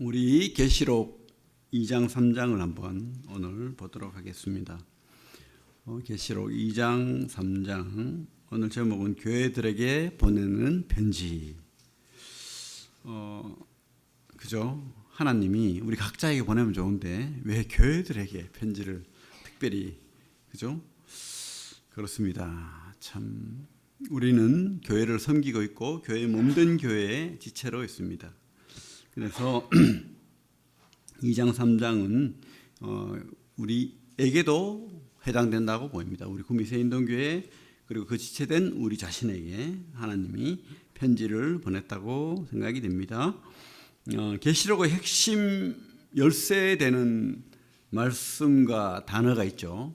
우리 계시록 2장 3장을 한번 오늘 보도록 하겠습니다. 계시록 2장 3장 오늘 제목은 교회들에게 보내는 편지. 그죠? 하나님이 우리 각자에게 보내면 좋은데 왜 교회들에게 편지를 특별히, 그죠? 그렇습니다. 참 우리는 교회를 섬기고 있고 교회 몸된 교회의 지체로 있습니다. 그래서 2장 3장은 우리에게도 해당된다고 보입니다. 우리 구미새인동교회 그리고 그 지체된 우리 자신에게 하나님이 편지를 보냈다고 생각이 됩니다. 계시록의 핵심 열쇠되는 말씀과 단어가 있죠.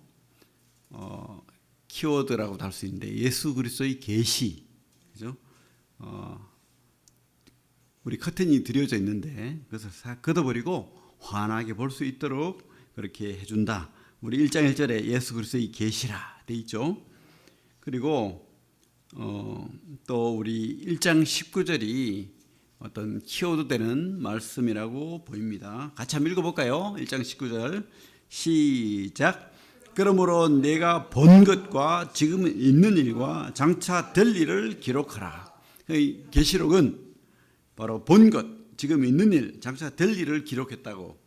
키워드라고도 할 수 있는데 예수 그리스도의 계시, 그죠? 우리 커튼이 드려져 있는데 그것을 싹 걷어버리고 환하게 볼 수 있도록 그렇게 해준다. 우리 1장 1절에 예수 그리스도의 계시라 돼 있죠. 그리고 또 우리 1장 19절이 어떤 키워드 되는 말씀이라고 보입니다. 같이 한번 읽어볼까요? 1장 19절 시작. 그러므로 내가 본 것과 지금 있는 일과 장차 될 일을 기록하라. 계시록은 바로 본 것, 지금 있는 일, 장차 될 일을 기록했다고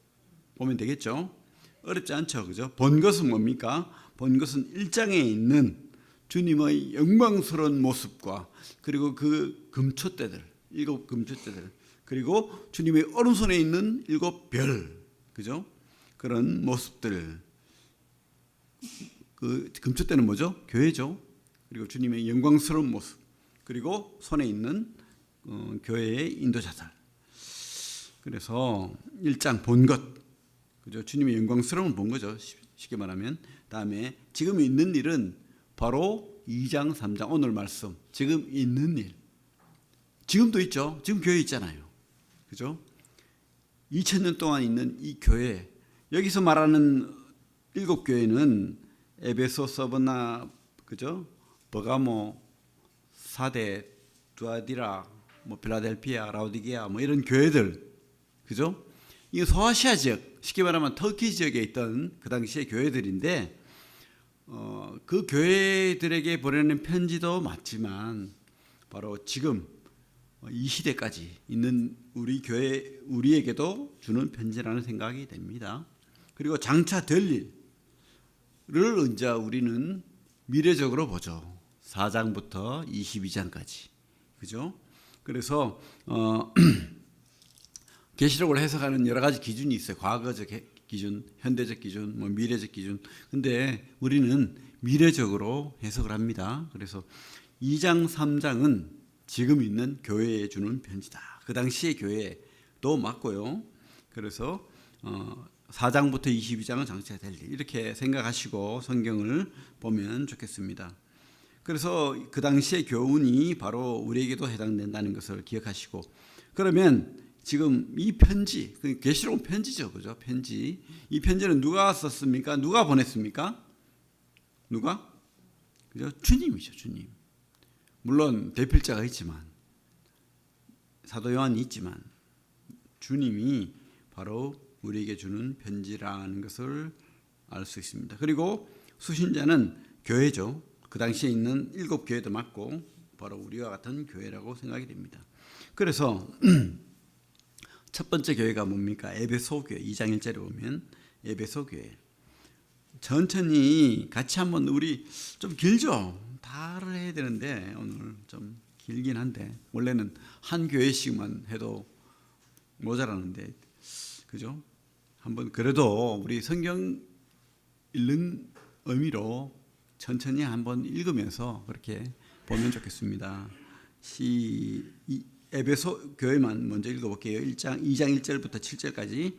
보면 되겠죠. 어렵지 않죠, 그죠? 본 것은 뭡니까? 본 것은 1장에 있는 주님의 영광스러운 모습과 그리고 그 금초대들, 7 금초대들, 그리고 주님의 오른손에 있는 7 별, 그죠? 그런 모습들. 그 금초대는 뭐죠? 교회죠. 그리고 주님의 영광스러운 모습, 그리고 손에 있는 교회의 인도자들. 그래서 1장 본 것, 그죠? 주님의 영광스러움을 본 거죠. 쉽게 말하면. 다음에 지금 있는 일은 바로 2장 3장 오늘 말씀. 지금 있는 일. 지금도 있죠. 지금 교회 있잖아요. 그죠? 2000년 동안 있는 이 교회. 여기서 말하는 7교회는 에베소, 서브나, 그죠? 버가모, 사대, 두아디라, 필라델피아, 라오디게아 이런 교회들, 그죠? 이게 소아시아 지역, 쉽게 말하면 터키 지역에 있던 그 당시의 교회들인데 그 교회들에게 보내는 편지도 맞지만 바로 지금 이 시대까지 있는 우리 교회, 우리에게도 주는 편지라는 생각이 됩니다. 그리고 장차 될 일을 이제 우리는 미래적으로 보죠. 4장부터 22장까지. 그죠? 그래서 계시록을 해석하는 여러 가지 기준이 있어요. 과거적 기준, 현대적 기준, 미래적 기준. 근데 우리는 미래적으로 해석을 합니다. 그래서 2장, 3장은 지금 있는 교회에 주는 편지다. 그 당시의 교회도 맞고요. 그래서 4장부터 22장은 장차 될 일. 이렇게 생각하시고 성경을 보면 좋겠습니다. 그래서 그 당시의 교훈이 바로 우리에게도 해당된다는 것을 기억하시고, 그러면 지금 이 편지, 계시록은 편지죠, 그죠? 편지. 이 편지는 누가 썼습니까? 누가 보냈습니까? 누가? 그죠? 주님이죠, 주님. 물론 대필자가 있지만, 사도 요한이 있지만, 주님이 바로 우리에게 주는 편지라는 것을 알 수 있습니다. 그리고 수신자는 교회죠. 그 당시에 있는 7교회도 맞고 바로 우리와 같은 교회라고 생각이 됩니다. 그래서 첫 번째 교회가 뭡니까? 에베소 교회. 2장 1절에 보면 에베소 교회. 천천히 같이 한번 우리 좀 길죠? 다를 해야 되는데 오늘 좀 길긴 한데 원래는 한 교회씩만 해도 모자라는데, 그죠? 한번 그래도 우리 성경 읽는 의미로 천천히 한번 읽으면서 그렇게 보면 좋겠습니다. 에베소 교회만 먼저 읽어볼게요. 2장 1절부터 7절까지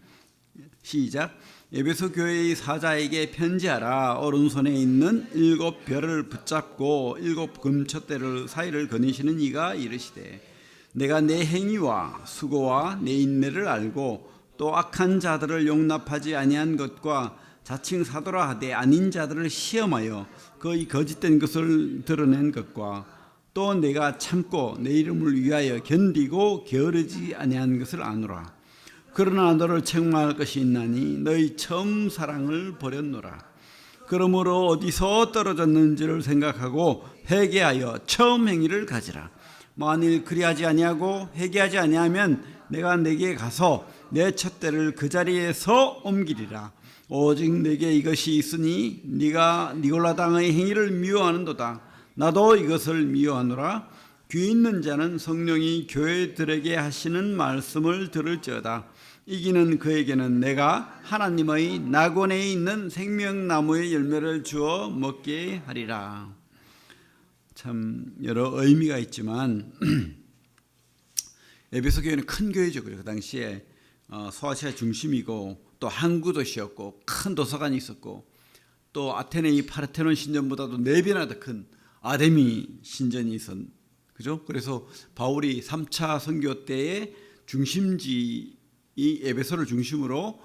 시작. 에베소 교회의 사자에게 편지하라. 오른손에 있는 7 별을 붙잡고 7 금촛대를 사이를 거니시는 이가 이르시되, 내가 내 행위와 수고와 내 인내를 알고 또 악한 자들을 용납하지 아니한 것과 자칭 사도라 하되 아닌 자들을 시험하여 그의 거짓된 것을 드러낸 것과 또 내가 참고 내 이름을 위하여 견디고 게으르지 아니한 것을 아노라. 그러나 너를 책망할 것이 있나니 너희 처음 사랑을 버렸노라. 그러므로 어디서 떨어졌는지를 생각하고 회개하여 처음 행위를 가지라. 만일 그리하지 아니하고 회개하지 아니하면 내가 내게 가서 내 촛대를 그 자리에서 옮기리라. 오직 내게 이것이 있으니 네가 니골라당의 행위를 미워하는도다. 나도 이것을 미워하노라. 귀 있는 자는 성령이 교회들에게 하시는 말씀을 들을지어다. 이기는 그에게는 내가 하나님의 낙원에 있는 생명나무의 열매를 주어 먹게 하리라. 참 여러 의미가 있지만 에베소 교회는 큰 교회죠. 그 당시에 소아시아 중심이고 또 항구 도시였고 큰 도서관이 있었고 또 아테네의 파르테논 신전보다도 4배나 더 큰 아데미 신전이 그죠? 그래서 바울이 3차 선교 때의 중심지 이 에베소를 중심으로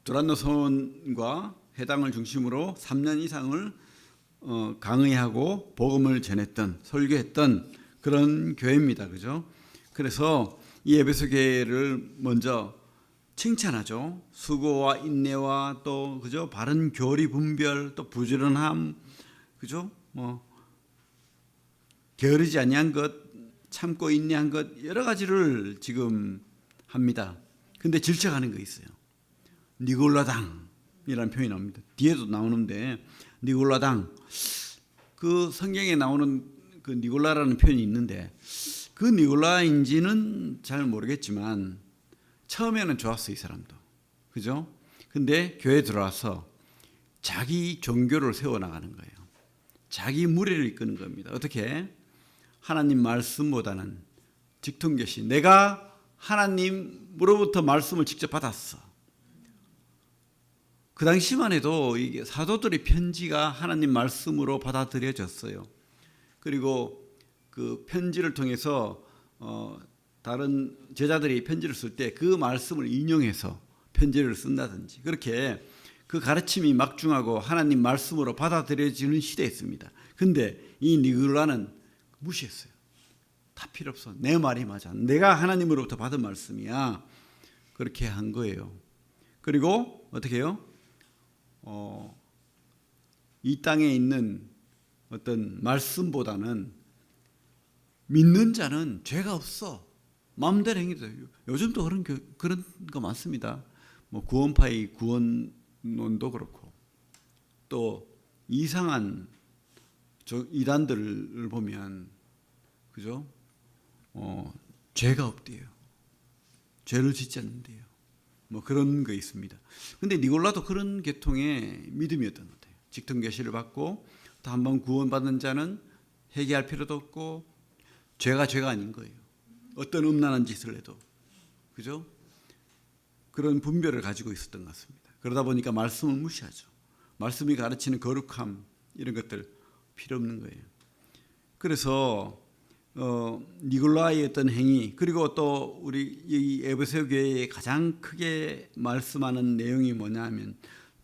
두란노 선과 해당을 중심으로 3년 이상을 강의하고 복음을 전했던 설교했던 그런 교회입니다. 그죠? 그래서 이 에베소 교회를 먼저 칭찬하죠. 수고와 인내와 또 그죠? 바른 교리 분별 또 부지런함 그죠? 게으르지 아니한 것, 참고 인내한 것 여러 가지를 지금 합니다. 근데 질책하는 거 있어요. 니골라당이라는 표현이 나옵니다. 뒤에도 나오는데 니골라당 그 성경에 나오는 그 니골라라는 표현이 있는데 그 니골라인지는 잘 모르겠지만 처음에는 좋았어 이 사람도 그죠? 근데 교회에 들어와서 자기 종교를 세워나가는 거예요. 자기 무리를 이끄는 겁니다. 어떻게? 하나님 말씀보다는 직통계시 내가 하나님으로부터 말씀을 직접 받았어. 그 당시만 해도 이게 사도들의 편지가 하나님 말씀으로 받아들여졌어요. 그리고 그 편지를 통해서 다른 제자들이 편지를 쓸 때 그 말씀을 인용해서 편지를 쓴다든지 그렇게 그 가르침이 막중하고 하나님 말씀으로 받아들여지는 시대였습니다. 근데 이 니골라는 무시했어요. 다 필요 없어. 내 말이 맞아. 내가 하나님으로부터 받은 말씀이야. 그렇게 한 거예요. 그리고 어떻게 해요? 이 땅에 있는 어떤 말씀보다는 믿는 자는 죄가 없어. 마음대로 행위도 요즘도 그런 거 많습니다. 뭐 구원파의 구원론도 그렇고 또 이상한 이단들을 보면 그죠? 죄가 없대요. 죄를 짓지 않는데요. 뭐 그런 거 있습니다. 근데 니골라도 그런 계통의 믿음이었던 것 같아요. 직통계시를 받고 또 한번 구원받은 자는 회개할 필요도 없고 죄가 아닌 거예요. 어떤 음란한 짓을 해도 그죠? 그런 분별을 가지고 있었던 것 같습니다. 그러다 보니까 말씀을 무시하죠. 말씀이 가르치는 거룩함 이런 것들 필요 없는 거예요. 그래서 니골라의 어떤 행위 그리고 또 우리 이 에베소 교회에 가장 크게 말씀하는 내용이 뭐냐면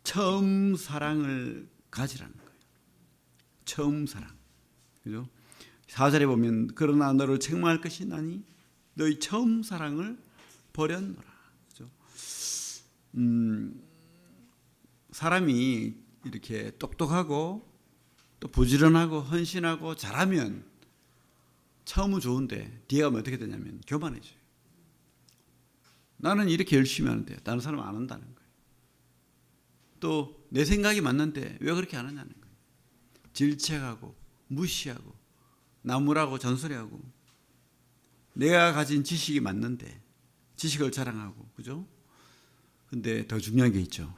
처음 사랑을 가지라는 거예요. 처음 사랑. 그죠? 4절에 보면 그러나 너를 책망할 것이 나니 너희 처음 사랑을 버렸노라. 그죠? 사람이 이렇게 똑똑하고 또 부지런하고 헌신하고 잘하면 처음은 좋은데 뒤에 가면 어떻게 되냐면 교만해져요. 나는 이렇게 열심히 하는데 다른 사람은 안 한다는 거예요. 또 내 생각이 맞는데 왜 그렇게 안 하냐는 거예요. 질책하고 무시하고 나무라고 잔소리하고 내가 가진 지식이 맞는데 지식을 자랑하고 그죠? 근데 더 중요한 게 있죠.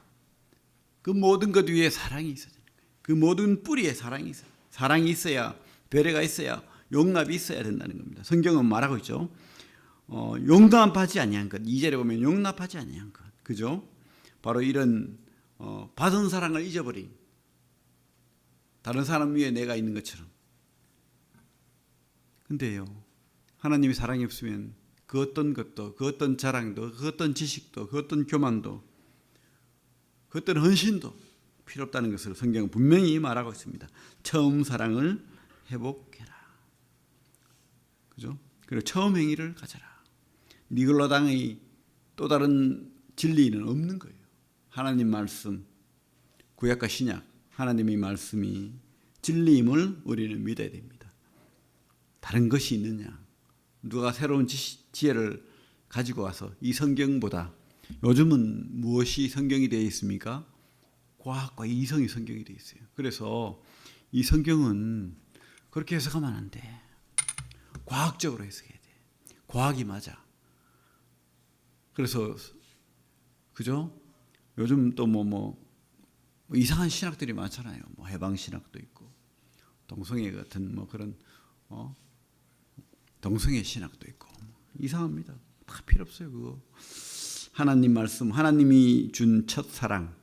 그 모든 것 위에 사랑이 있어야 되는 거예요. 그 모든 뿌리에 사랑이 있어요. 사랑이 있어야 배려가 있어야 용납이 있어야 된다는 겁니다. 성경은 말하고 있죠. 용납하지 아니한 것. 2절에 보면 용납하지 아니한 것. 그죠? 바로 이런 받은 사랑을 잊어버린 다른 사람 위에 내가 있는 것처럼. 근데요. 하나님의 사랑이 없으면 그 어떤 것도 그 어떤 자랑도 그 어떤 지식도 그 어떤 교만도 그 어떤 헌신도 필요 없다는 것을 성경은 분명히 말하고 있습니다. 처음 사랑을 회복해라. 그죠? 그리고 처음 행위를 가져라. 니골라당의 또 다른 진리는 없는 거예요. 하나님 말씀, 구약과 신약, 하나님의 말씀이 진리임을 우리는 믿어야 됩니다. 다른 것이 있느냐? 누가 새로운 지혜를 가지고 와서 이 성경보다, 요즘은 무엇이 성경이 되어 있습니까? 과학과 이성이 성경이 되어 있어요. 그래서 이 성경은 그렇게 해석하면 안 돼. 과학적으로 해석해야 돼. 과학이 맞아. 그래서 그죠? 요즘 또 뭐 이상한 신학들이 많잖아요. 뭐 해방 신학도 있고 동성애 같은 뭐 그런 동성애 신학도 있고 이상합니다. 다 필요 없어요. 그거 하나님 말씀, 하나님이 준 첫 사랑,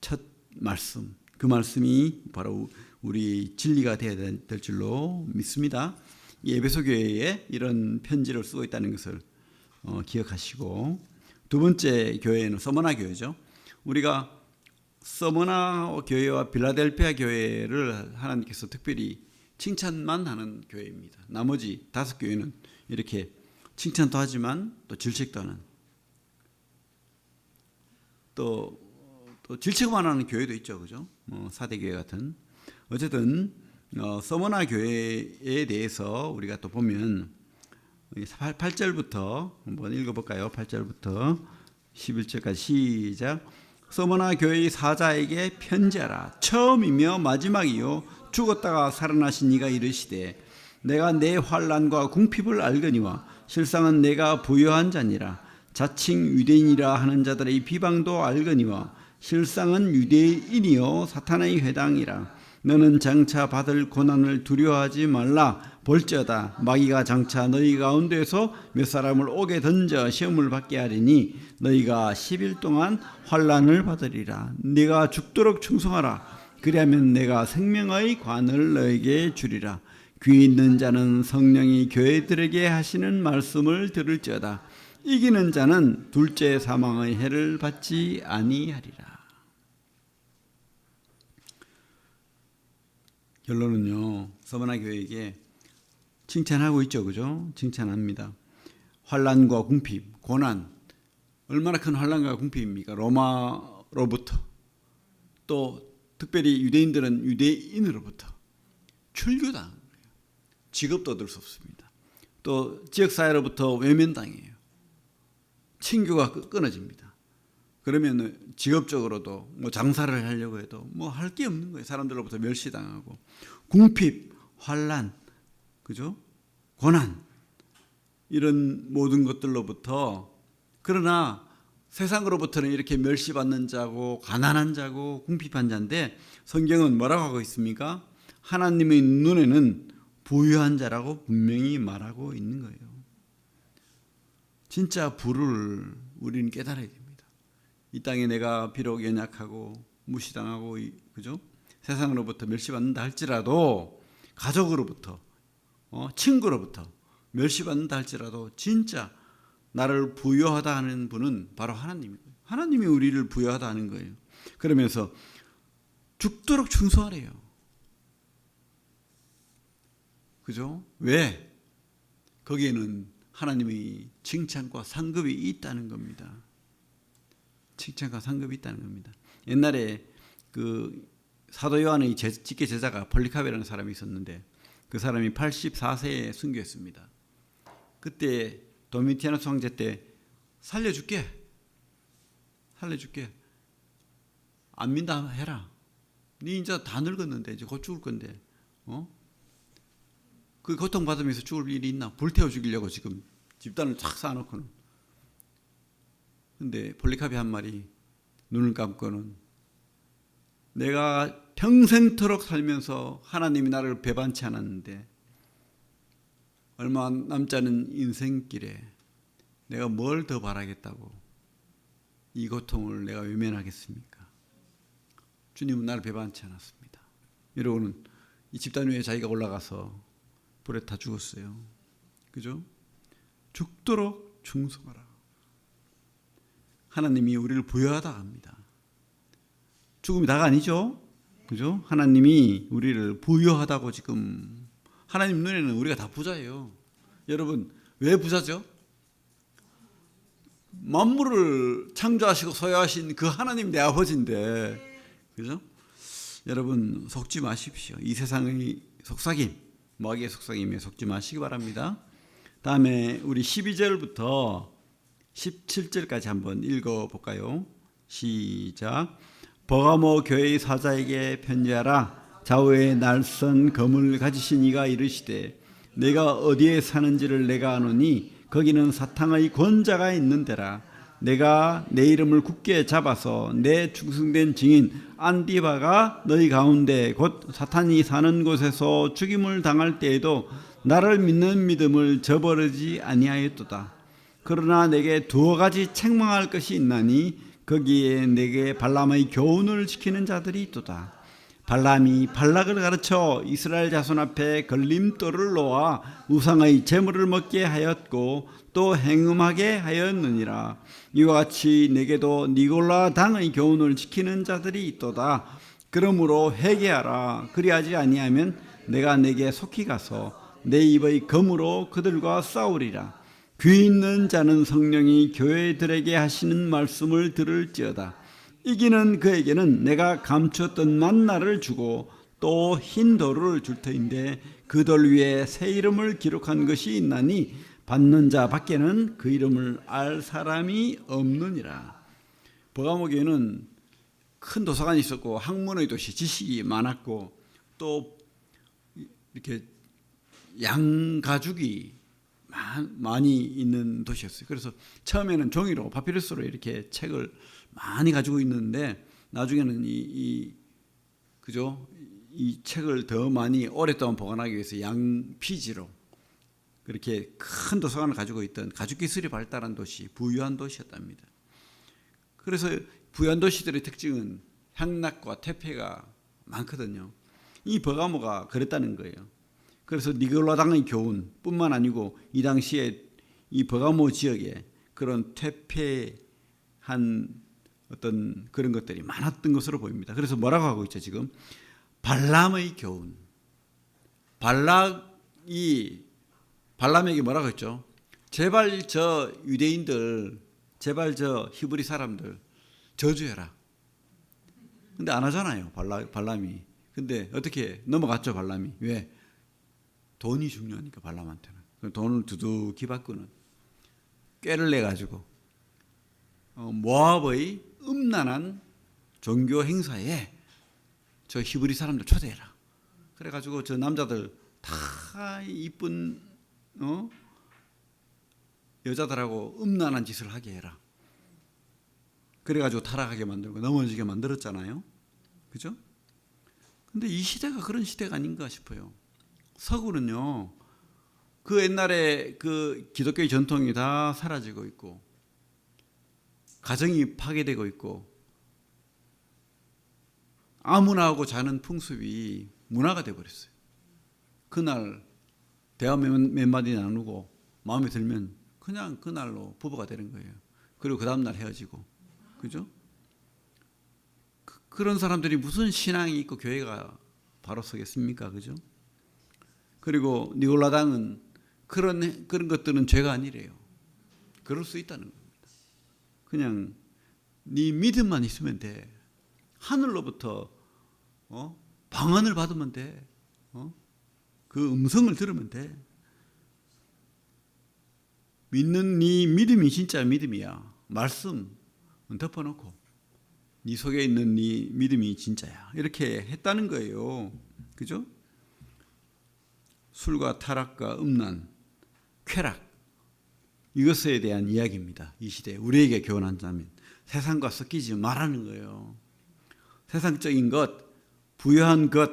첫 말씀, 그 말씀이 바로 우리 진리가 되어야 될 줄로 믿습니다. 이 에베소 교회에 이런 편지를 쓰고 있다는 것을 기억하시고, 두 번째 교회는 서머나 교회죠. 우리가 서머나 교회와 빌라델피아 교회를 하나님께서 특별히 칭찬만 하는 교회입니다. 나머지 5교회는 이렇게 칭찬도 하지만 또 질책도 하는, 또 질책만 하는 교회도 있죠. 그죠? 사대교회 같은. 어쨌든 서머나 교회에 대해서 우리가 또 보면 8절부터 한번 읽어볼까요? 8절부터 11절까지 시작. 서머나 교회의 사자에게 편지하라. 처음이며 마지막이요 죽었다가 살아나신 이가 이르시되 내가 내 환난과 궁핍을 알거니와 실상은 내가 부요한 자니라. 자칭 유대인이라 하는 자들의 비방도 알거니와 실상은 유대인이요 사탄의 회당이라. 너는 장차 받을 고난을 두려워하지 말라. 볼지어다 마귀가 장차 너희 가운데서 몇 사람을 옥에 던져 시험을 받게 하리니 너희가 10일 동안 환난을 받으리라. 네가 죽도록 충성하라. 그리하면 내가 생명의 관을 너에게 주리라. 귀 있는 자는 성령이 교회들에게 하시는 말씀을 들을지어다. 이기는 자는 둘째 사망의 해를 받지 아니하리라. 결론은요, 서머나 교회에게 칭찬하고 있죠. 그죠? 칭찬합니다. 환난과 궁핍, 고난, 얼마나 큰 환난과 궁핍입니까? 로마로부터, 또 특별히 유대인들은 유대인으로부터 출교당한 거예요. 직업도 얻을 수 없습니다. 또 지역사회로부터 외면당해요. 친교가 끊어집니다. 그러면 직업적으로도 뭐 장사를 하려고 해도 뭐 할 게 없는 거예요. 사람들로부터 멸시당하고 궁핍, 환난, 그죠? 고난, 이런 모든 것들로부터, 그러나 세상으로부터는 이렇게 멸시받는 자고 가난한 자고 궁핍한 자인데 성경은 뭐라고 하고 있습니까? 하나님의 눈에는 부유한 자라고 분명히 말하고 있는 거예요. 진짜 부를 우리는 깨달아야 됩니다. 이 땅에 내가 비록 연약하고 무시당하고, 그죠? 세상으로부터 멸시받는다 할지라도, 가족으로부터, 친구로부터 멸시받는다 할지라도 진짜 나를 부유하다 하는 분은 바로 하나님이에요. 하나님이 우리를 부유하다 하는 거예요. 그러면서 죽도록 충성하래요. 그죠? 왜? 거기에는 하나님의 칭찬과 상급이 있다는 겁니다. 칭찬과 상급이 있다는 겁니다. 옛날에 그 사도 요한의 직계 제자가 폴리카베라는 사람이 있었는데 그 사람이 84세에 순교했습니다. 그때 도미티아누스 황제 때 살려줄게. 안 믿다 해라. 네 이제 다 늙었는데 이제 곧 죽을 건데, 그 고통받으면서 죽을 일이 있나? 불태워 죽이려고 지금 집단을 쫙 쌓아놓고는. 근데 폴리카베 한 말이, 눈을 감고는 내가 평생토록 살면서 하나님이 나를 배반치 않았는데 얼마 남지 않은 인생길에 내가 뭘 더 바라겠다고 이 고통을 내가 외면하겠습니까? 주님은 나를 배반치 않았습니다. 이러고는 이 집단 위에 자기가 올라가서 불에 타 죽었어요. 그죠? 죽도록 충성하라. 하나님이 우리를 부여하다 합니다. 죽음이 다가 아니죠. 그죠? 하나님이 우리를 부여하다고, 지금 하나님 눈에는 우리가 다 부자예요. 여러분 왜 부자죠? 만물을 창조하시고 소유하신 그 하나님 내 아버지인데, 그죠? 여러분 속지 마십시오. 이 세상의 속삭임, 마귀의 속삭임에 속지 마시기 바랍니다. 다음에 우리 12절부터 17절까지 한번 읽어볼까요? 시작. 버가모 교회의 사자에게 편지하라. 좌우에 날선 검을 가지신 이가 이르시되 내가 어디에 사는지를 내가 아노니 거기는 사탄의 권자가 있는 데라. 내가 내 이름을 굳게 잡아서 내 충성된 증인 안디바가 너희 가운데 곧 사탄이 사는 곳에서 죽임을 당할 때에도 나를 믿는 믿음을 저버리지 아니하였도다. 그러나 내게 두어 가지 책망할 것이 있나니 거기에 내게 발람의 교훈을 지키는 자들이 있도다. 발람이 발락을 가르쳐 이스라엘 자손 앞에 걸림돌을 놓아 우상의 제물을 먹게 하였고 또 행음하게 하였느니라. 이와 같이 내게도 니골라 당의 교훈을 지키는 자들이 있도다. 그러므로 회개하라. 그리하지 아니하면 내가 내게 속히 가서 내 입의 검으로 그들과 싸우리라. 귀 있는 자는 성령이 교회들에게 하시는 말씀을 들을지어다. 이기는 그에게는 내가 감추었던 만나를 주고 또 흰 돌을 줄 터인데 그 돌 위에 새 이름을 기록한 것이 있나니 받는 자 밖에는 그 이름을 알 사람이 없느니라. 버가모 교회는 큰 도서관이 있었고 학문의 도시, 지식이 많았고 또 이렇게 양가죽이 많이 있는 도시였어요. 그래서 처음에는 종이로 파피루스로 이렇게 책을 많이 가지고 있는데 나중에는 그죠? 이 책을 더 많이 오랫동안 보관하기 위해서 양피지로 그렇게 큰 도서관을 가지고 있던 가죽 기술이 발달한 도시, 부유한 도시였답니다. 그래서 부유한 도시들의 특징은 향락과 퇴폐가 많거든요. 이 버가모가 그랬다는 거예요. 그래서 니골라당의 교훈뿐만 아니고 이 당시에 이 버가모 지역에 그런 퇴폐한 어떤 그런 것들이 많았던 것으로 보입니다. 그래서 뭐라고 하고 있죠 지금? 발람의 교훈. 발람에게 뭐라고 했죠? 제발 저 유대인들, 제발 저 히브리 사람들 저주해라. 근데 안 하잖아요 발람이. 근데 어떻게 넘어갔죠 발람이? 왜? 돈이 중요하니까 발람한테는. 돈을 두둑히 받고는 꾀를 내가지고 모압의 음란한 종교 행사에 저 히브리 사람들 초대해라. 그래가지고 저 남자들 다 이쁜 여자들하고 음란한 짓을 하게 해라. 그래가지고 타락하게 만들고 넘어지게 만들었잖아요. 그죠? 근데 이 시대가 그런 시대가 아닌가 싶어요. 서구는요, 그 옛날에 그 기독교의 전통이 다 사라지고 있고, 가정이 파괴되고 있고, 아무나 하고 자는 풍습이 문화가 되어버렸어요. 그날 대화 몇 마디 나누고 마음에 들면 그냥 그날로 부부가 되는 거예요. 그리고 그 다음날 헤어지고. 그죠? 그런 사람들이 무슨 신앙이 있고 교회가 바로 서겠습니까? 그죠? 그리고 니골라당은 그런 것들은 죄가 아니래요. 그럴 수 있다는 겁니다. 그냥 네 믿음만 있으면 돼. 하늘로부터 방언을 받으면 돼. 그 음성을 들으면 돼. 믿는 네 믿음이 진짜 믿음이야. 말씀 덮어놓고 네 속에 있는 네 믿음이 진짜야. 이렇게 했다는 거예요. 그죠? 술과 타락과 음란, 쾌락 이것에 대한 이야기입니다. 이 시대에 우리에게 교훈한다면 세상과 섞이지 말라는 거예요. 세상적인 것, 부유한 것,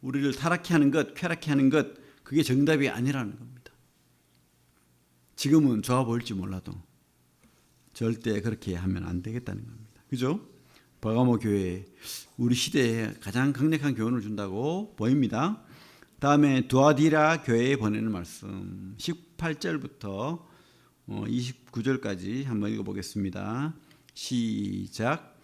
우리를 타락케 하는 것, 쾌락케 하는 것 그게 정답이 아니라는 겁니다. 지금은 좋아 보일지 몰라도 절대 그렇게 하면 안 되겠다는 겁니다. 그죠? 버가모 교회 우리 시대에 가장 강력한 교훈을 준다고 보입니다. 다음에 두아디라 교회에 보내는 말씀 18절부터 29절까지 한번 읽어보겠습니다. 시작.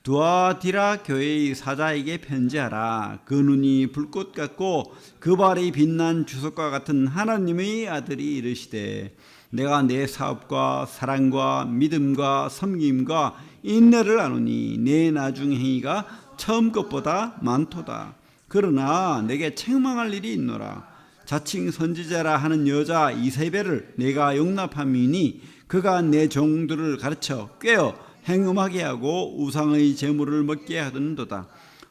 두아디라 교회의 사자에게 편지하라. 그 눈이 불꽃 같고 그 발이 빛난 주석과 같은 하나님의 아들이 이르시되 내가 내 사업과 사랑과 믿음과 섬김과 인내를 아노니 내 나중 행위가 처음 것보다 많도다. 그러나 내게 책망할 일이 있노라. 자칭 선지자라 하는 여자 이세벨을 내가 용납함이니 그가 내 종들을 가르쳐 꾀어 행음하게 하고 우상의 제물을 먹게 하던도다.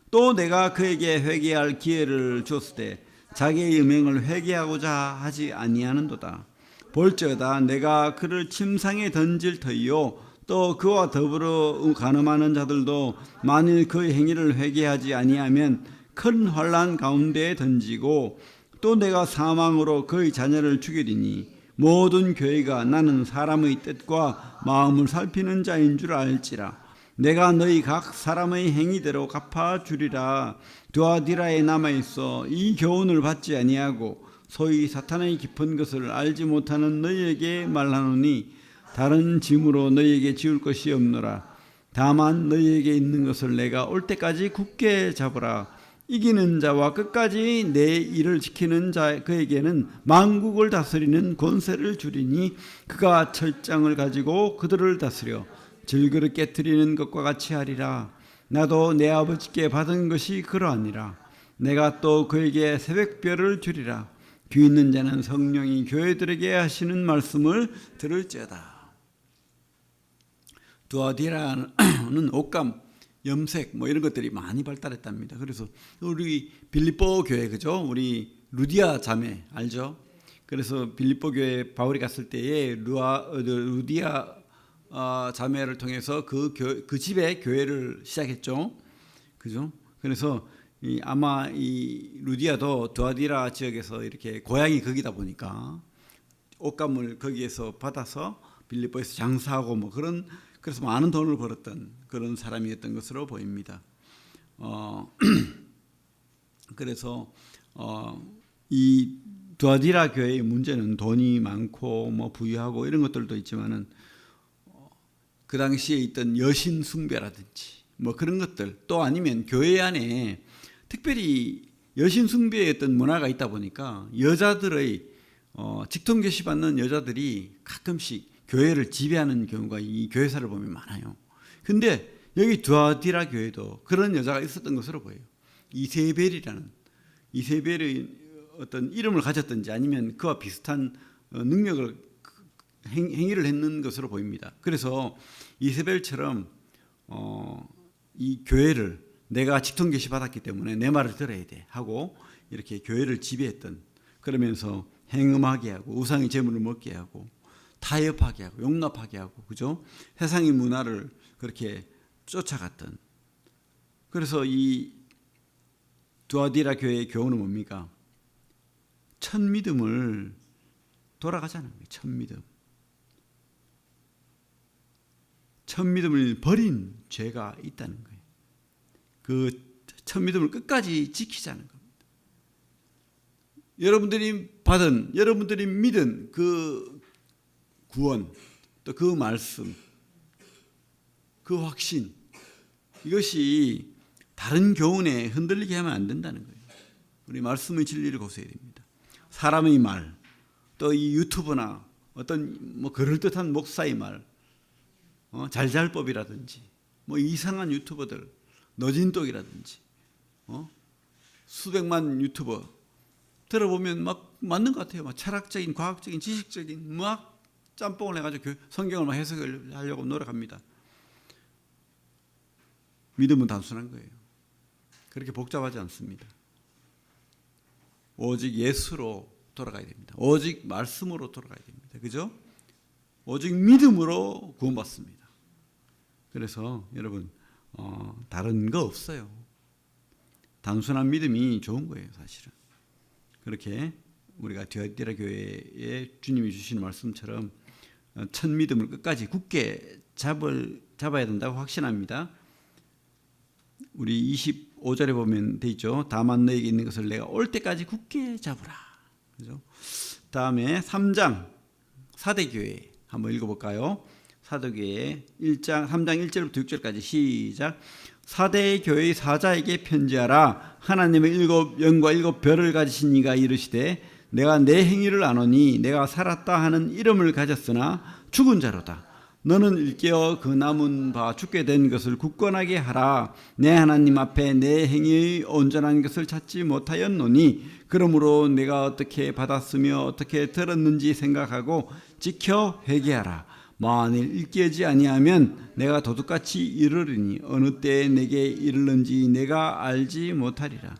또 내가 그에게 회개할 기회를 줬을 때 자기의 음행을 회개하고자 하지 아니하는도다. 볼지어다 내가 그를 침상에 던질 터이요 또 그와 더불어 간음하는 자들도 만일 그의 행위를 회개하지 아니하면 큰 환난 가운데에 던지고 또 내가 사망으로 그의 자녀를 죽이리니 모든 교회가 나는 사람의 뜻과 마음을 살피는 자인 줄 알지라. 내가 너희 각 사람의 행위대로 갚아주리라. 두아디라에 남아있어 이 교훈을 받지 아니하고 소위 사탄의 깊은 것을 알지 못하는 너희에게 말하노니 다른 짐으로 너희에게 지울 것이 없노라. 다만 너희에게 있는 것을 내가 올 때까지 굳게 잡으라. 이기는 자와 끝까지 내 일을 지키는 자 그에게는 만국을 다스리는 권세를 주리니 그가 철장을 가지고 그들을 다스려 질그릇 깨트리는 것과 같이 하리라. 나도 내 아버지께 받은 것이 그러하니라. 내가 또 그에게 새벽별을 주리라. 귀 있는 자는 성령이 교회들에게 하시는 말씀을 들을지어다. 두아디라는 옷감 염색 뭐 이런 것들이 많이 발달했답니다. 그래서 우리 빌립보 교회 그죠? 우리 루디아 자매 알죠? 그래서 빌립보 교회 바울이 갔을 때에 루디아 자매를 통해서 그 집에 교회를 시작했죠. 그죠? 그래서 아마 이 루디아도 두아디라 지역에서 이렇게 고향이 거기다 보니까 옷감을 거기에서 받아서 빌립보에서 장사하고 뭐 그래서 많은 돈을 벌었던 그런 사람이었던 것으로 보입니다. 그래서 이 두아디라 교회의 문제는 돈이 많고 뭐 부유하고 이런 것들도 있지만은 그 당시에 있던 여신 숭배라든지 뭐 그런 것들 또 아니면 교회 안에 특별히 여신 숭배의 어떤 문화가 있다 보니까 여자들의 직통 계시 받는 여자들이 가끔씩 교회를 지배하는 경우가 이 교회사를 보면 많아요. 근데 여기 두아디라 교회도 그런 여자가 있었던 것으로 보여요. 이세벨의 어떤 이름을 가졌든지 아니면 그와 비슷한 능력을 행위를 했는 것으로 보입니다. 그래서 이세벨처럼 이 교회를 내가 직통 계시 받았기 때문에 내 말을 들어야 돼 하고 이렇게 교회를 지배했던, 그러면서 행음하게 하고 우상의 제물을 먹게 하고 타협하게 하고 용납하게 하고, 그죠? 세상의 문화를 그렇게 쫓아갔던. 그래서 이 두아디라 교회의 교훈은 뭡니까? 첫 믿음을 돌아가자는 거예요. 첫 믿음. 첫 믿음을 버린 죄가 있다는 거예요. 그 첫 믿음을 끝까지 지키자는 겁니다. 여러분들이 믿은 그 구원, 또 그 말씀, 그 확신, 이것이 다른 교훈에 흔들리게 하면 안 된다는 거예요. 우리 말씀의 진리를 고수해야 됩니다. 사람의 말, 또 이 유튜브나 어떤 뭐 그럴듯한 목사의 말, 잘잘법이라든지 뭐 이상한 유튜버들, 너진독이라든지 수백만 유튜버 들어보면 막 맞는 것 같아요. 막 철학적인, 과학적인, 지식적인 막 짬뽕을 해가지고 성경을 막 해석을 하려고 노력합니다. 믿음은 단순한 거예요. 그렇게 복잡하지 않습니다. 오직 예수로 돌아가야 됩니다. 오직 말씀으로 돌아가야 됩니다. 그죠? 오직 믿음으로 구원받습니다. 그래서 여러분 다른 거 없어요. 단순한 믿음이 좋은 거예요, 사실은. 그렇게 우리가 두아디라 교회에 주님이 주시는 말씀처럼 첫 믿음을 끝까지 굳게 잡아야 된다고 확신합니다. 우리 25절에 보면 돼 있죠. 다만 너에게 있는 것을 내가 올 때까지 굳게 잡으라. 그죠? 다음에 3장 사대교회 한번 읽어볼까요? 사도교회 3장 1절부터 6절까지 시작. 사대교회의 사자에게 편지하라. 하나님의 7 영과 7 별을 가지신 이가 이르시되 내가 내 행위를 아노니 내가 살았다 하는 이름을 가졌으나 죽은 자로다. 너는 일깨어 그 남은 바 죽게 된 것을 굳건하게 하라. 내 하나님 앞에 내 행위의 온전한 것을 찾지 못하였노니 그러므로 내가 어떻게 받았으며 어떻게 들었는지 생각하고 지켜 회개하라. 만일 일깨지 아니하면 내가 도둑같이 이르리니 어느 때에 내게 이르는지 내가 알지 못하리라.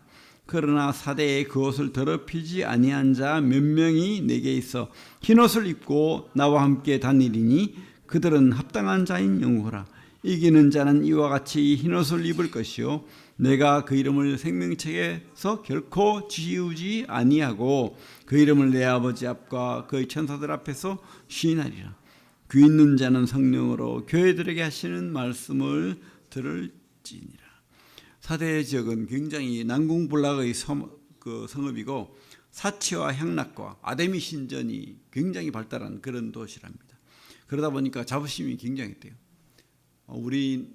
그러나 사대에 그 옷을 더럽히지 아니한 자 몇 명이 내게 있어 흰옷을 입고 나와 함께 다니리니 그들은 합당한 자인 영후라. 이기는 자는 이와 같이 흰옷을 입을 것이요 내가 그 이름을 생명책에서 결코 지우지 아니하고 그 이름을 내 아버지 앞과 그의 천사들 앞에서 시인하리라. 귀 있는 자는 성령으로 교회들에게 하시는 말씀을 들을지니라. 사대 지역은 굉장히 난공불락의 성읍이고 사치와 향락과 아데미 신전이 굉장히 발달한 그런 도시랍니다. 그러다 보니까 자부심이 굉장했대요. 우리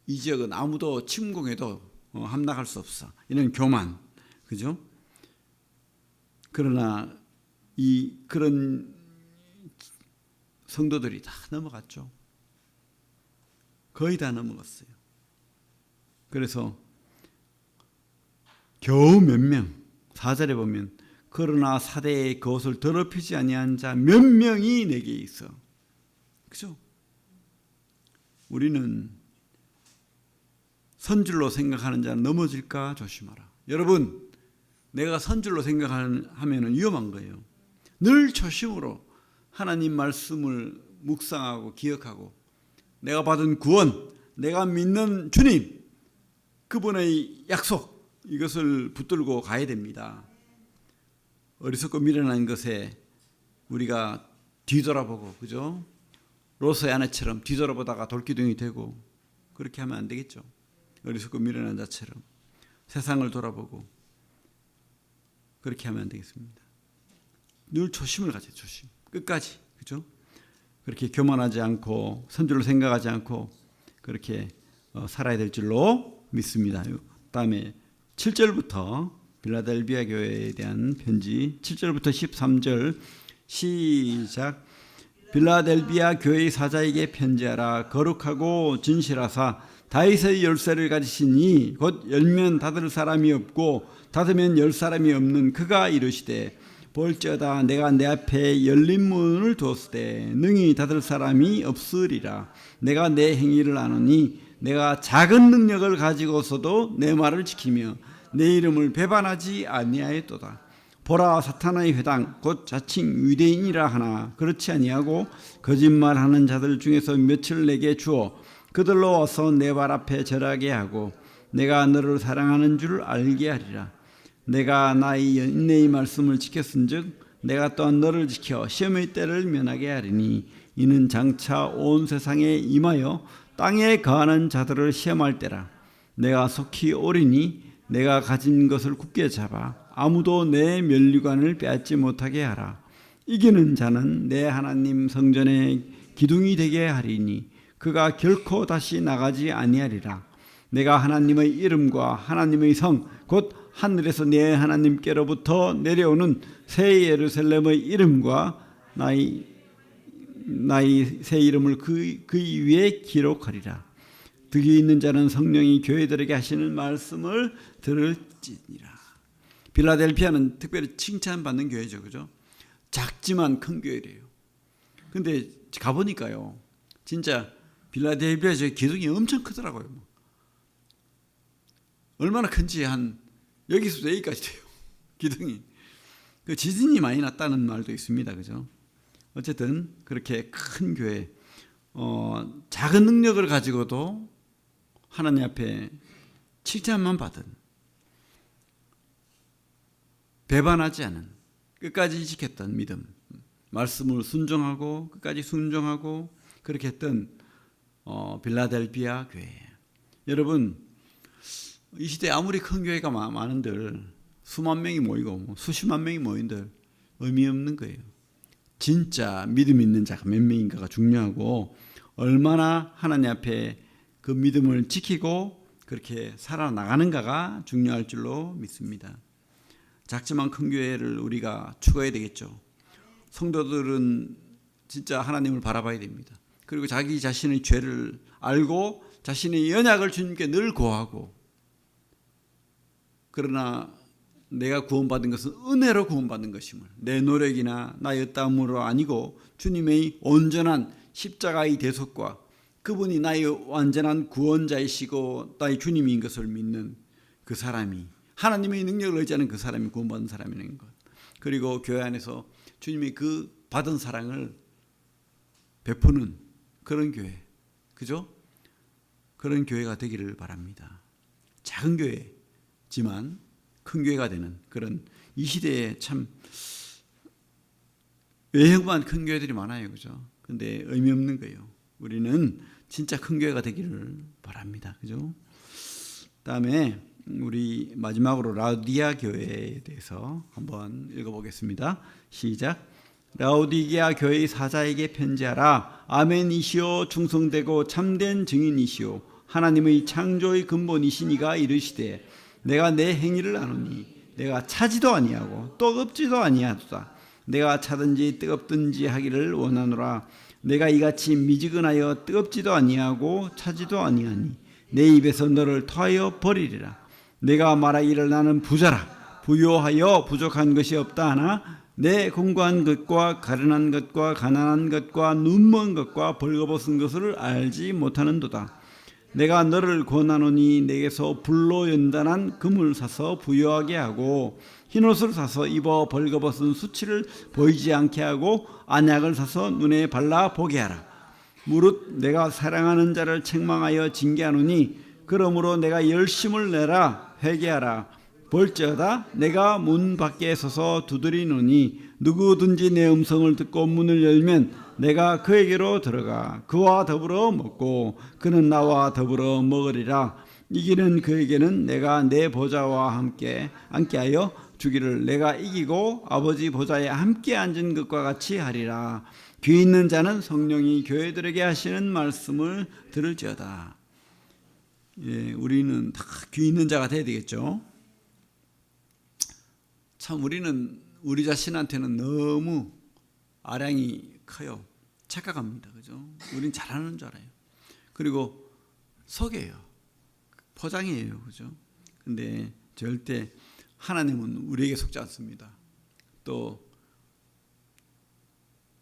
이 지역은 아무도 침공해도 함락할 수 없어. 이런 교만, 그죠? 그러나 그런 성도들이 다 넘어갔죠. 거의 다 넘어갔어요. 그래서 겨우 몇 명, 4절에 보면 그러나 사대에 그것을 더럽히지 아니한 자 몇 명이 내게 있어. 그죠? 우리는 선줄로 생각하는 자는 넘어질까 조심하라. 여러분, 내가 선줄로 생각하면 위험한 거예요. 늘 초심으로 하나님 말씀을 묵상하고 기억하고 내가 받은 구원, 내가 믿는 주님, 그분의 약속, 이것을 붙들고 가야 됩니다. 어리석고 미련한 것에 우리가 뒤돌아보고, 그죠? 롯의 아내처럼 뒤돌아보다가 돌기둥이 되고 그렇게 하면 안 되겠죠. 어리석고 미련한 자처럼 세상을 돌아보고 그렇게 하면 안 되겠습니다. 늘 초심을 가져요. 초심 끝까지, 그죠? 그렇게 교만하지 않고 선줄로 생각하지 않고 그렇게 살아야 될 줄로 믿습니다. 다음에 7절부터 빌라델비아 교회에 대한 편지 7절부터 13절 시작. 빌라델비아 교회의 사자에게 편지하라. 거룩하고 진실하사 다윗의 열쇠를 가지시니 곧 열면 닫을 사람이 없고 닫으면 열 사람이 없는 그가 이르시되 볼지어다 내가 내 앞에 열린 문을 두었으되 능히 닫을 사람이 없으리라. 내가 내 행위를 아노니 내가 작은 능력을 가지고서도 내 말을 지키며 내 이름을 배반하지 아니하였도다. 보라, 사탄의 회당 곧 자칭 유대인이라 하나 그렇지 아니하고 거짓말하는 자들 중에서 몇을 내게 주어 그들로 와서 내 발 앞에 절하게 하고 내가 너를 사랑하는 줄 알게 하리라. 내가 나의 인내의 말씀을 지켰은즉 내가 또한 너를 지켜 시험의 때를 면하게 하리니 이는 장차 온 세상에 임하여 땅에 거하는 자들을 시험할 때라. 내가 속히 오리니 내가 가진 것을 굳게 잡아 아무도 내 면류관을 빼앗지 못하게 하라. 이기는 자는 내 하나님 성전의 기둥이 되게 하리니 그가 결코 다시 나가지 아니하리라. 내가 하나님의 이름과 하나님의 성 곧 하늘에서 내 하나님께로부터 내려오는 새 예루살렘의 이름과 나의 새 이름을 그 위에 기록하리라. 득이 있는 자는 성령이 교회들에게 하시는 말씀을 들을지니라. 빌라델피아는 특별히 칭찬받는 교회죠, 그죠? 작지만 큰 교회래요. 근데 가보니까요, 진짜 빌라델피아 저 기둥이 엄청 크더라고요. 얼마나 큰지 한 여기서부터 여기까지 돼요. 기둥이. 그 지진이 많이 났다는 말도 있습니다, 그죠? 어쨌든 그렇게 큰 교회, 작은 능력을 가지고도 하나님 앞에 칭찬만 받은, 배반하지 않은, 끝까지 지켰던 믿음, 말씀을 순종하고 끝까지 순종하고 그렇게 했던 빌라델비아 교회. 여러분, 이 시대에 아무리 큰 교회가 많은들 수만 명이 모이고 수십만 명이 모인들 의미 없는 거예요. 진짜 믿음 있는 자가 몇 명인가가 중요하고 얼마나 하나님 앞에 그 믿음을 지키고 그렇게 살아나가는가가 중요할 줄로 믿습니다. 작지만 큰 교회를 우리가 추구해야 되겠죠. 성도들은 진짜 하나님을 바라봐야 됩니다. 그리고 자기 자신의 죄를 알고 자신의 연약을 주님께 늘 고하고, 그러나 내가 구원받은 것은 은혜로 구원받는 것임을, 내 노력이나 나의 땀으로 아니고 주님의 온전한 십자가의 대속과 그분이 나의 완전한 구원자이시고 나의 주님인 것을 믿는 그 사람이, 하나님의 능력을 의지하는 그 사람이 구원받은 사람이라는 것. 그리고 교회 안에서 주님의 그 받은 사랑을 베푸는 그런 교회, 그죠? 그런 교회가 되기를 바랍니다. 작은 교회지만 큰 교회가 되는 그런, 이 시대에 참 외형만 큰 교회들이 많아요, 그죠? 근데 의미 없는 거예요. 우리는 진짜 큰 교회가 되기를 바랍니다, 그죠? 다음에 우리 마지막으로 라우디게아 교회에 대해서 한번 읽어보겠습니다. 시작. 라우디게아 교회의 사자에게 편지하라. 아멘이시오, 충성되고 참된 증인이시오, 하나님의 창조의 근본이시니가 이르시되 내가 내 행위를 아노니 내가 차지도 아니하고 뜨겁지도 아니하도다. 내가 차든지 뜨겁든지 하기를 원하노라. 내가 이같이 미지근하여 뜨겁지도 아니하고 차지도 아니하니 내 입에서 너를 토하여 버리리라. 내가 말하기를 나는 부자라, 부요하여 부족한 것이 없다 하나 내 공고한 것과 가련한 것과 가난한 것과 눈먼 것과 벌거벗은 것을 알지 못하는도다. 내가 너를 권하노니 내게서 불로 연단한 금을 사서 부요하게 하고 흰옷을 사서 입어 벌거벗은 수치를 보이지 않게 하고 안약을 사서 눈에 발라 보게 하라. 무릇 내가 사랑하는 자를 책망하여 징계하노니 그러므로 내가 열심을 내라. 회개하라. 볼지어다 내가 문 밖에 서서 두드리노니 누구든지 내 음성을 듣고 문을 열면 내가 그에게로 들어가 그와 더불어 먹고 그는 나와 더불어 먹으리라. 이기는 그에게는 내가 내 보좌와 함께 앉게하여 주기를 내가 이기고 아버지 보좌에 함께 앉은 것과 같이 하리라. 귀 있는 자는 성령이 교회들에게 하시는 말씀을 들을지어다. 예, 우리는 다 귀 있는 자가 돼야 되겠죠. 참 우리는 우리 자신한테는 너무 아량이 커요. 착각합니다, 그죠? 우린 잘하는 줄 알아요. 그리고 속여요. 포장이에요, 그죠? 근데 절대 하나님은 우리에게 속지 않습니다. 또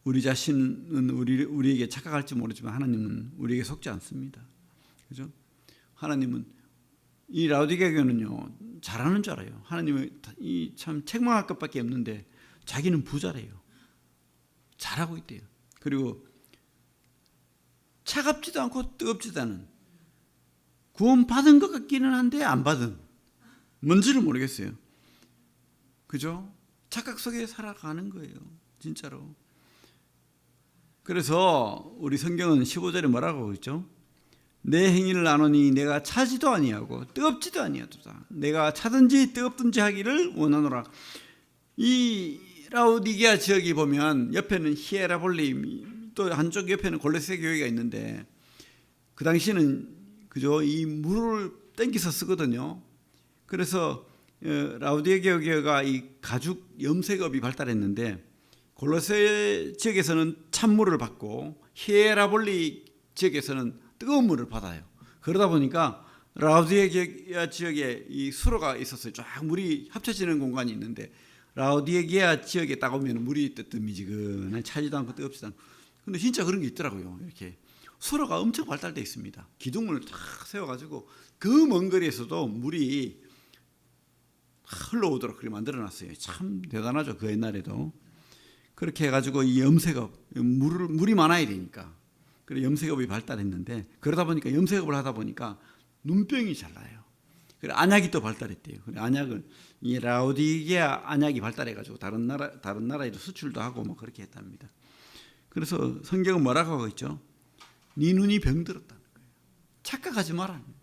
우리 자신은 우리에게 착각할지 모르지만 하나님은 우리에게 속지 않습니다. 그죠? 하나님은 이 라우디게아 교회는요 잘하는 줄 알아요. 하나님은 참 책망할 것밖에 없는데 자기는 부자래요. 잘하고 있대요. 그리고 차갑지도 않고 뜨겁지도 않은, 구원 받은 것 같기는 한데 안 받은, 뭔지를 모르겠어요. 그죠? 착각 속에 살아가는 거예요, 진짜로. 그래서 우리 성경은 15절에 뭐라고 하고 있죠? 내 행위를 아노니 내가 차지도 아니하고 뜨겁지도 아니하도다. 내가 차든지 뜨겁든지 하기를 원하노라. 이 라우디게아 지역이 보면 옆에는 히에라볼리, 또 한쪽 옆에는 골로새 교회가 있는데 그 당시는 그죠, 이 물을 땡겨서 쓰거든요. 그래서 라우디게아 교회가 이 가죽 염색업이 발달했는데 골로새 지역에서는 찬물을 받고 히에라볼리 지역에서는 뜨거운 물을 받아요. 그러다 보니까 라우디게아 지역에 이 수로가 있었어요. 쫙 물이 합쳐지는 공간이 있는데 라우디게아 지역에 딱 오면 물이 뜨뜻미지근해, 차지도 않고 뜨겁지도 않고. 근데 진짜 그런 게 있더라고요. 이렇게 수로가 엄청 발달되어 있습니다. 기둥을 탁 세워가지고 그 먼 거리에서도 물이 흘러오도록 그렇게 만들어놨어요. 참 대단하죠. 그 옛날에도. 그렇게 해가지고 이 염색업, 물이 많아야 되니까. 그래 염색업이 발달했는데, 그러다 보니까 염색업을 하다 보니까 눈병이 잘 나요. 그래 안약이 또 발달했대요. 그래 안약을, 이 라우디게아 안약이 발달해가지고 다른 나라에도 수출도 하고 뭐 그렇게 했답니다. 그래서 성경은 뭐라고 하고 있죠? 네 눈이 병들었다는 거예요. 착각하지 말라는 거예요.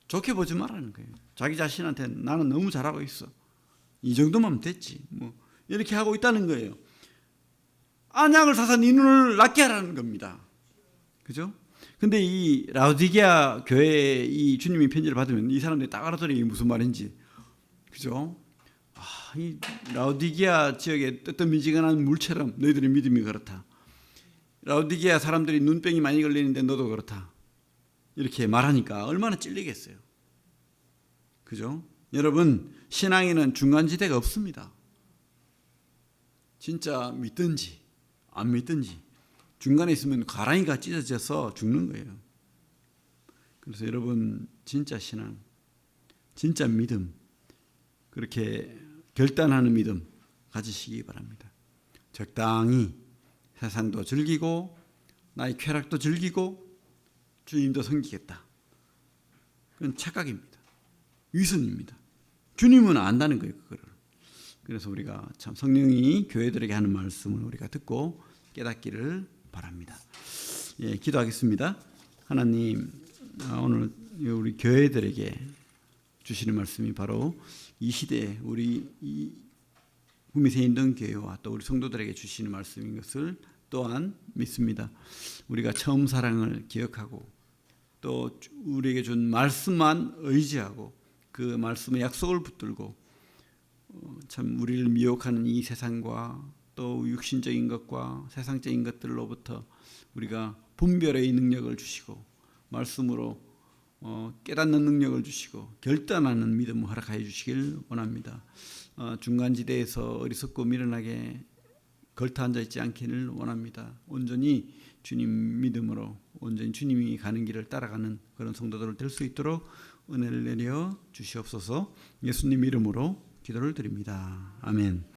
좋게 보지 말라는 거예요. 자기 자신한테 나는 너무 잘하고 있어, 이 정도면 됐지, 뭐 이렇게 하고 있다는 거예요. 안약을 사서 네 눈을 낫게 하라는 겁니다. 그죠? 근데 이 라우디게아 교회에 이 주님이 편지를 받으면 이 사람들이 딱 알아들어요. 이게 무슨 말인지. 그죠? 이 라오디게아 지역에 뜨뜻미지근한 물처럼 너희들의 믿음이 그렇다. 라오디게아 사람들이 눈병이 많이 걸리는데 너도 그렇다. 이렇게 말하니까 얼마나 찔리겠어요. 그죠? 여러분, 신앙에는 중간지대가 없습니다. 진짜 믿든지 안 믿든지 중간에 있으면 가랑이가 찢어져서 죽는 거예요. 그래서 여러분, 진짜 신앙, 진짜 믿음, 그렇게 결단하는 믿음 가지시기 바랍니다. 적당히 세상도 즐기고 나의 쾌락도 즐기고 주님도 섬기겠다. 그건 착각입니다. 위선입니다. 주님은 안다는 거예요, 그거를. 그래서 우리가 참 성령이 교회들에게 하는 말씀을 우리가 듣고 깨닫기를 바랍니다. 예, 기도하겠습니다. 하나님, 오늘 우리 교회들에게 주시는 말씀이 바로 이 시대에 우리 구미새인동교회와 또 우리 성도들에게 주시는 말씀인 것을 또한 믿습니다. 우리가 처음 사랑을 기억하고 또 우리에게 준 말씀만 의지하고 그 말씀의 약속을 붙들고 참 우리를 미혹하는 이 세상과 또 육신적인 것과 세상적인 것들로부터 우리가 분별의 능력을 주시고 말씀으로 깨닫는 능력을 주시고 결단하는 믿음을 허락하여 주시길 원합니다. 중간지대에서 어리석고 미련하게 걸터 앉아 있지 않기를 원합니다. 온전히 주님 믿음으로 온전히 주님이 가는 길을 따라가는 그런 성도들 될 수 있도록 은혜를 내려 주시옵소서. 예수님 이름으로 기도를 드립니다. 아멘.